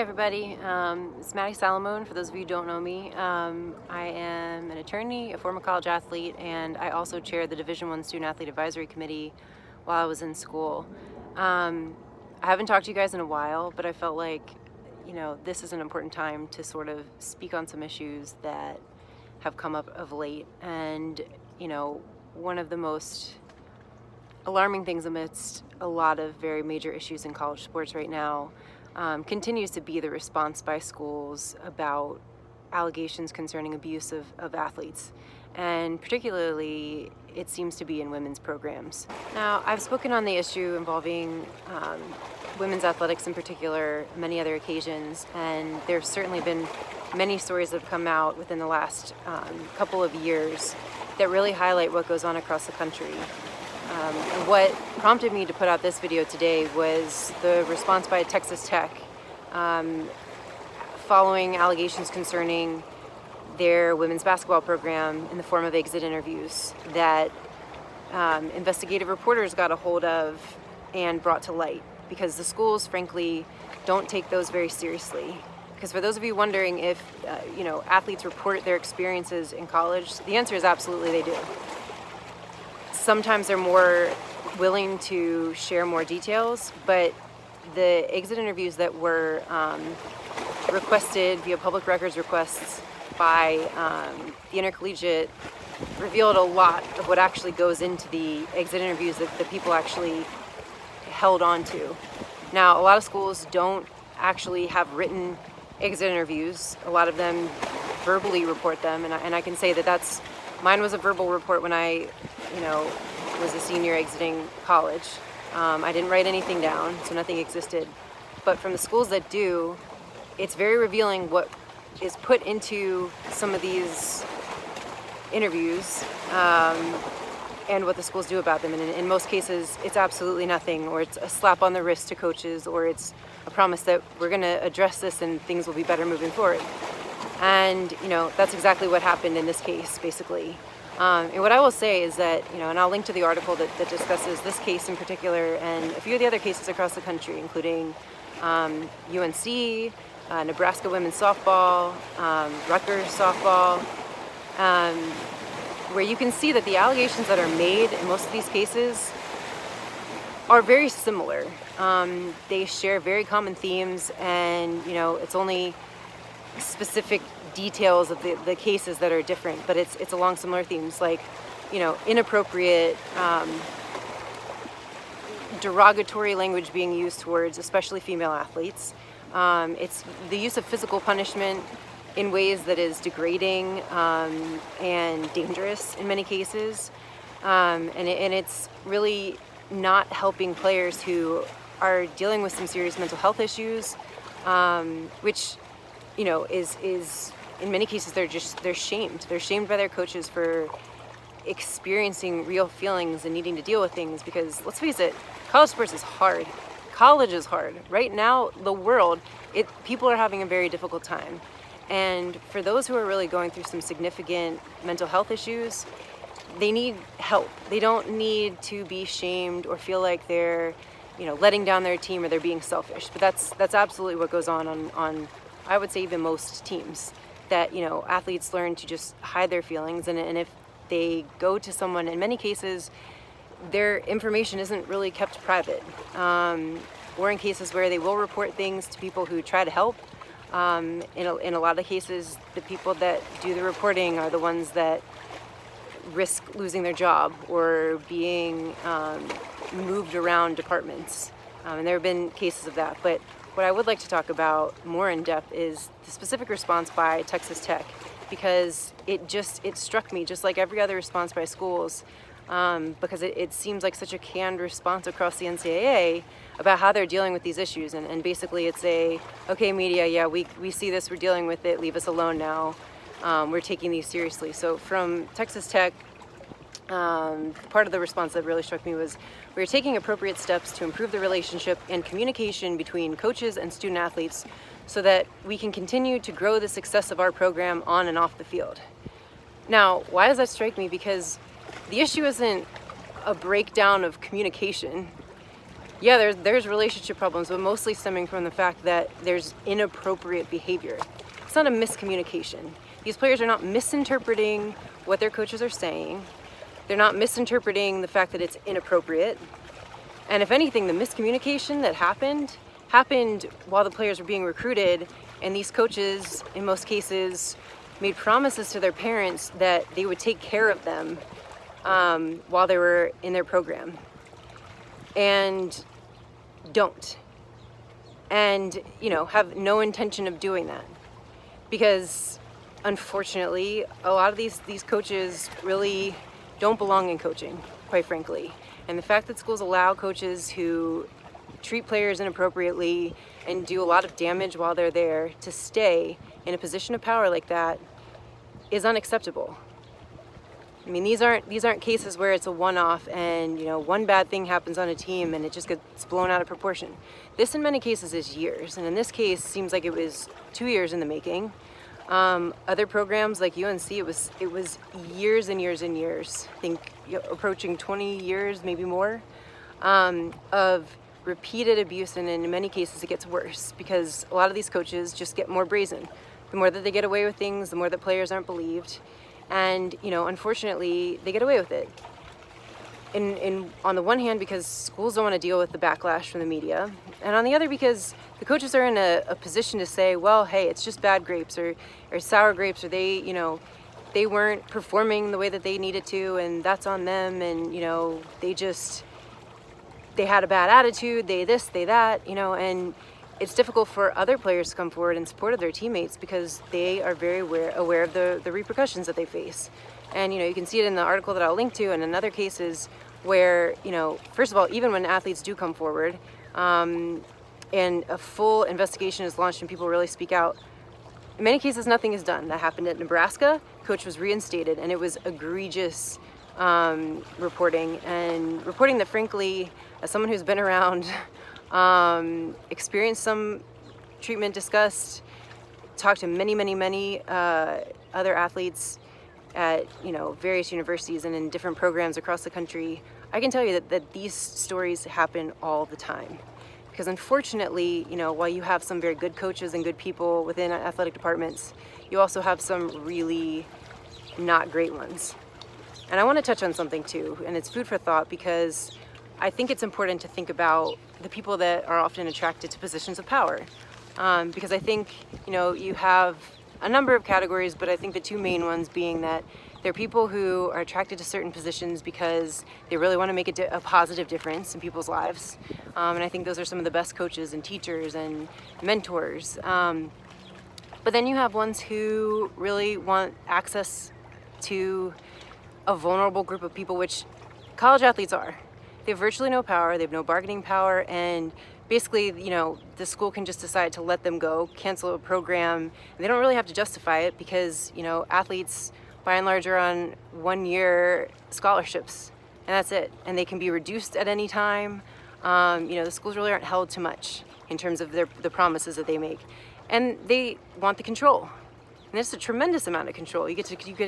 everybody. It's Maddie Salomone, for those of you who don't know me. I am an attorney, a former college athlete, and I also chaired the Division I Student Athlete Advisory Committee while I was in school. I haven't talked to you guys in a while, but I felt like, this is an important time to sort of speak on some issues that have come up of late. And, one of the most alarming things amidst a lot of very major issues in college sports right now continues to be the response by schools about allegations concerning abuse of athletes. And particularly, it seems to be in women's programs. Now, I've spoken on the issue involving women's athletics in particular, many other occasions, and there's certainly been many stories that have come out within the last couple of years that really highlight what goes on across the country. What prompted me to put out this video today was the response by Texas Tech following allegations concerning their women's basketball program in the form of exit interviews that investigative reporters got a hold of and brought to light, because the schools, frankly, don't take those very seriously. Because for those of you wondering if athletes report their experiences in college, the answer is absolutely they do. Sometimes they're more willing to share more details, but the exit interviews that were requested via public records requests by the Intercollegiate revealed a lot of what actually goes into the exit interviews that the people actually held on to. Now, a lot of schools don't actually have written exit interviews. A lot of them verbally report them, and I can say that mine was a verbal report when I was a senior exiting college. I didn't write anything down, so nothing existed. But from the schools that do, it's very revealing what is put into some of these interviews and what the schools do about them. And in most cases, it's absolutely nothing, or it's a slap on the wrist to coaches, or it's a promise that we're going to address this and things will be better moving forward. And, that's exactly what happened in this case, basically. And what I will say is that, and I'll link to the article that discusses this case in particular and a few of the other cases across the country, including UNC, Nebraska Women's Softball, Rutgers Softball, where you can see that the allegations that are made in most of these cases are very similar. They share very common themes, and, it's only specific details of the cases that are different, but it's along similar themes, like inappropriate derogatory language being used towards especially female athletes. It's the use of physical punishment in ways that is degrading and dangerous in many cases, and it's really not helping players who are dealing with some serious mental health issues, which is in many cases they're shamed. They're shamed by their coaches for experiencing real feelings and needing to deal with things, because let's face it, college sports is hard. College is hard. Right now, the world, people are having a very difficult time. And for those who are really going through some significant mental health issues, they need help. They don't need to be shamed or feel like they're, letting down their team or they're being selfish. But that's absolutely what goes on I would say even most teams, that, athletes learn to just hide their feelings. And if they go to someone, in many cases, their information isn't really kept private. Or in cases where they will report things to people who try to help. In a lot of cases, the people that do the reporting are the ones that risk losing their job or being moved around departments. And there have been cases of that. But what I would like to talk about more in depth is the specific response by Texas Tech, because it struck me, just like every other response by schools, because it seems like such a canned response across the NCAA about how they're dealing with these issues. And basically it's okay, media, yeah, we see this, we're dealing with it, leave us alone now. We're taking these seriously. So from Texas Tech, part of the response that really struck me was, we're taking appropriate steps to improve the relationship and communication between coaches and student athletes so that we can continue to grow the success of our program on and off the field. Now, why does that strike me? Because the issue isn't a breakdown of communication. Yeah, there's relationship problems, but mostly stemming from the fact that there's inappropriate behavior. It's not a miscommunication. These players are not misinterpreting what their coaches are saying. They're not misinterpreting the fact that it's inappropriate. And if anything, the miscommunication that happened while the players were being recruited, and these coaches, in most cases, made promises to their parents that they would take care of them while they were in their program. And don't. And, have no intention of doing that. Because, unfortunately, a lot of these coaches really don't belong in coaching, quite frankly. And the fact that schools allow coaches who treat players inappropriately and do a lot of damage while they're there to stay in a position of power like that is unacceptable. I mean, these aren't cases where it's a one-off and, one bad thing happens on a team and it just gets blown out of proportion. This, in many cases, is years. And in this case, seems like it was 2 years in the making. Other programs like UNC, it was years and years and years, I think approaching 20 years, maybe more, of repeated abuse. And in many cases, it gets worse because a lot of these coaches just get more brazen. The more that they get away with things, the more that players aren't believed. And, unfortunately, they get away with it. On the one hand, because schools don't want to deal with the backlash from the media. And on the other, because the coaches are in a position to say, well, hey, it's just bad grapes or sour grapes, or they weren't performing the way that they needed to, and that's on them. And, they had a bad attitude, they this, they that, and it's difficult for other players to come forward in support of their teammates because they are very aware of the repercussions that they face. And, you can see it in the article that I'll link to, and in other cases where, first of all, even when athletes do come forward and a full investigation is launched and people really speak out, in many cases, nothing is done. That happened at Nebraska. Coach was reinstated, and it was egregious reporting that, frankly, as someone who's been around, experienced some treatment, discussed, talked to many other athletes at various universities and in different programs across the country, I can tell you that these stories happen all the time. Because unfortunately, while you have some very good coaches and good people within athletic departments, you also have some really not great ones. And I want to touch on something too, and it's food for thought, because I think it's important to think about the people that are often attracted to positions of power. Because I think, you have a number of categories, but I think the two main ones being that there are people who are attracted to certain positions because they really want to make a positive difference in people's lives. And I think those are some of the best coaches and teachers and mentors. But then you have ones who really want access to a vulnerable group of people, which college athletes are. They have virtually no power, they have no bargaining power, and basically, the school can just decide to let them go, cancel a program, and they don't really have to justify it because, athletes, by and large, are on 1-year scholarships, and that's it. And they can be reduced at any time. The schools really aren't held to much in terms of the promises that they make. And they want the control. And it's a tremendous amount of control. You get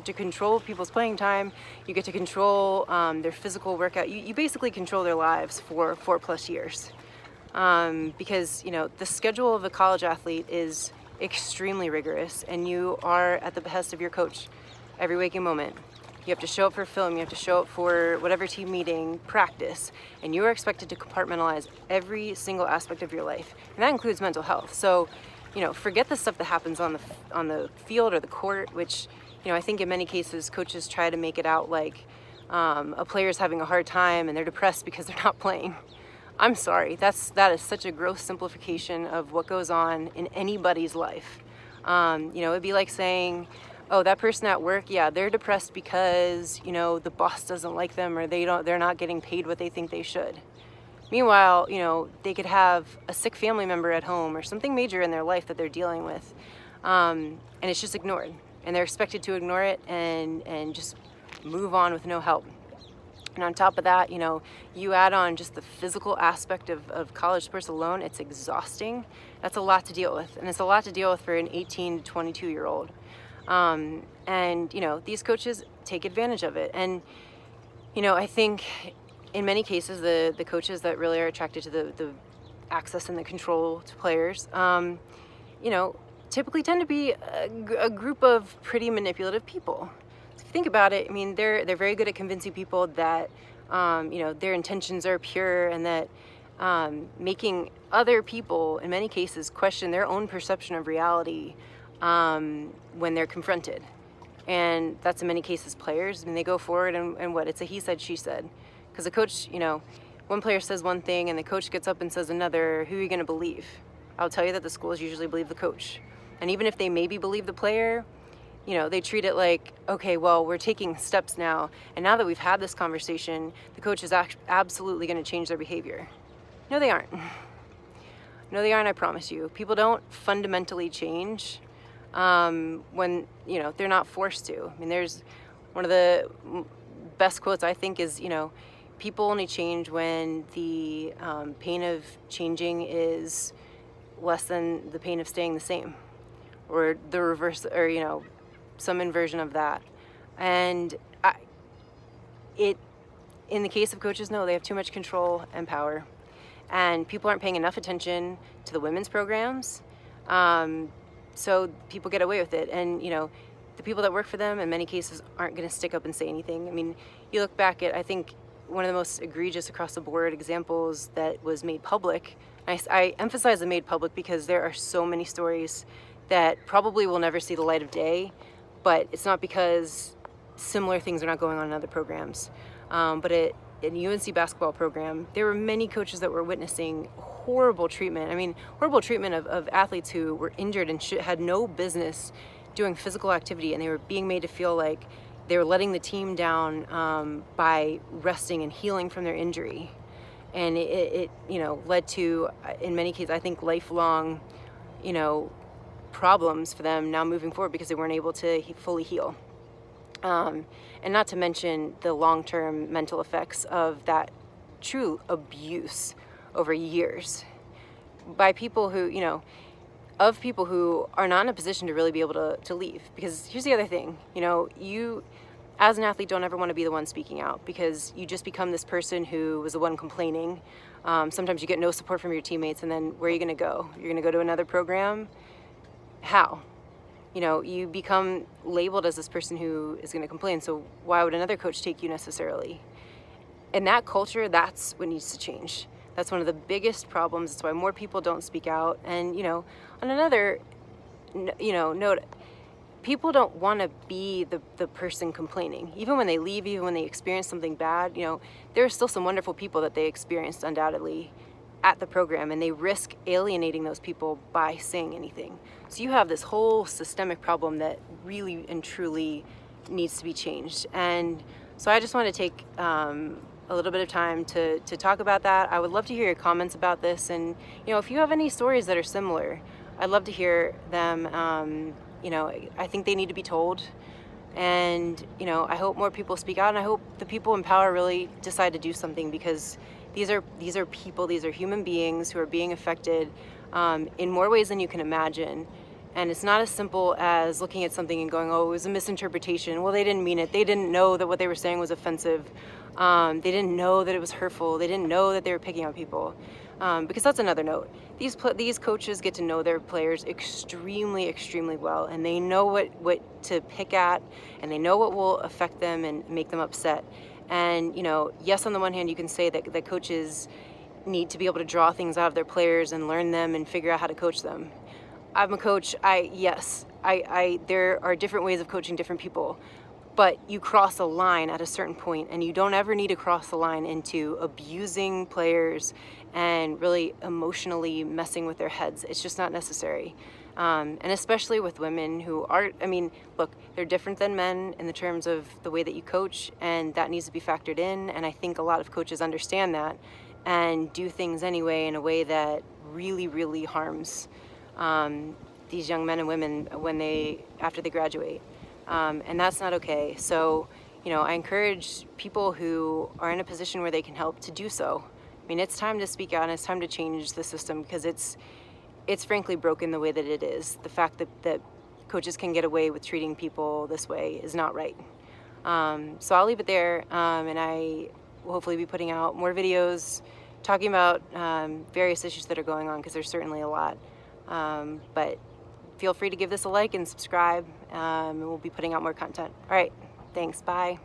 to control people's playing time. You get to control their physical workout. You basically control their lives for 4+ years. Because, the schedule of a college athlete is extremely rigorous, and you are at the behest of your coach every waking moment. You have to show up for film, you have to show up for whatever team meeting, practice, and you are expected to compartmentalize every single aspect of your life. And that includes mental health. So, forget the stuff that happens on the field or the court, which, I think in many cases coaches try to make it out like a player's having a hard time and they're depressed because they're not playing. I'm sorry, that is such a gross simplification of what goes on in anybody's life. It'd be like saying, oh, that person at work, yeah, they're depressed because, the boss doesn't like them, or they're not getting paid what they think they should. Meanwhile, they could have a sick family member at home or something major in their life that they're dealing with, and it's just ignored. And they're expected to ignore it and just move on with no help. And on top of that, you add on just the physical aspect of college sports alone, it's exhausting. That's a lot to deal with. And it's a lot to deal with for an 18 to 22-year-old. And, these coaches take advantage of it. And, I think in many cases, the coaches that really are attracted to the access and the control to players, typically tend to be a group of pretty manipulative people. So if you think about it, I mean, they're very good at convincing people that their intentions are pure, and that making other people, in many cases, question their own perception of reality when they're confronted. And that's in many cases players. I mean, they go forward and what? It's a he said, she said. Because the coach, one player says one thing and the coach gets up and says another. Who are you going to believe? I'll tell you that the schools usually believe the coach. And even if they maybe believe the player, they treat it like, okay, well, we're taking steps now. And now that we've had this conversation, the coach is absolutely going to change their behavior. No, they aren't. No, they aren't, I promise you. People don't fundamentally change when, they're not forced to. I mean, there's one of the best quotes, I think, is, people only change when the pain of changing is less than the pain of staying the same, or the reverse, or, some inversion of that. And in the case of coaches, no, they have too much control and power. And people aren't paying enough attention to the women's programs. So people get away with it. And, the people that work for them in many cases aren't going to stick up and say anything. I mean, you look back at, I think, one of the most egregious across the board examples that was made public. I emphasize the made public because there are so many stories that probably will never see the light of day, but it's not because similar things are not going on in other programs. But in UNC basketball program, there were many coaches that were witnessing horrible treatment. I mean, horrible treatment of athletes who were injured and had no business doing physical activity, and they were being made to feel like they were letting the team down by resting and healing from their injury. And it led to, in many cases, I think, lifelong, problems for them now moving forward because they weren't able to fully heal. And not to mention the long-term mental effects of that true abuse over years by people who, of people who are not in a position to really be able to leave. Because here's the other thing, you as an athlete don't ever want to be the one speaking out, because you just become this person who was the one complaining. Sometimes you get no support from your teammates, and then where are you going to go? You're going to go to another program? How? You become labeled as this person who is going to complain. So why would another coach take you necessarily? In that culture, that's what needs to change. That's one of the biggest problems. That's why more people don't speak out. And, on another, note, people don't want to be the person complaining. Even when they leave, even when they experience something bad, there are still some wonderful people that they experienced undoubtedly at the program, and they risk alienating those people by saying anything. So you have this whole systemic problem that really and truly needs to be changed. And so I just want to take a little bit of time to talk about that. I would love to hear your comments about this, and if you have any stories that are similar, I'd love to hear them. I think they need to be told, and I hope more people speak out, and I hope the people in power really decide to do something, because these are people, these are human beings who are being affected in more ways than you can imagine. And it's not as simple as looking at something and going, oh, it was a misinterpretation. Well, they didn't mean it. They didn't know that what they were saying was offensive. They didn't know that it was hurtful. They didn't know that they were picking on people. Because that's another note. These coaches get to know their players extremely, extremely well, and they know what to pick at, and they know what will affect them and make them upset. And, yes, on the one hand, you can say that coaches need to be able to draw things out of their players and learn them and figure out how to coach them. I'm a coach. There are different ways of coaching different people, but you cross a line at a certain point, and you don't ever need to cross the line into abusing players and really emotionally messing with their heads. It's just not necessary. And especially with women who are, look, they're different than men in the terms of the way that you coach, and that needs to be factored in. And I think a lot of coaches understand that and do things anyway in a way that really, really harms these young men and women after they graduate. And that's not okay. So, I encourage people who are in a position where they can help to do so. It's time to speak out, and it's time to change the system, because it's frankly broken the way that it is. The fact that coaches can get away with treating people this way is not right. So I'll leave it there, and I we'll hopefully be putting out more videos talking about various issues that are going on, because there's certainly a lot. But feel free to give this a like and subscribe, and we'll be putting out more content. All right, thanks, bye.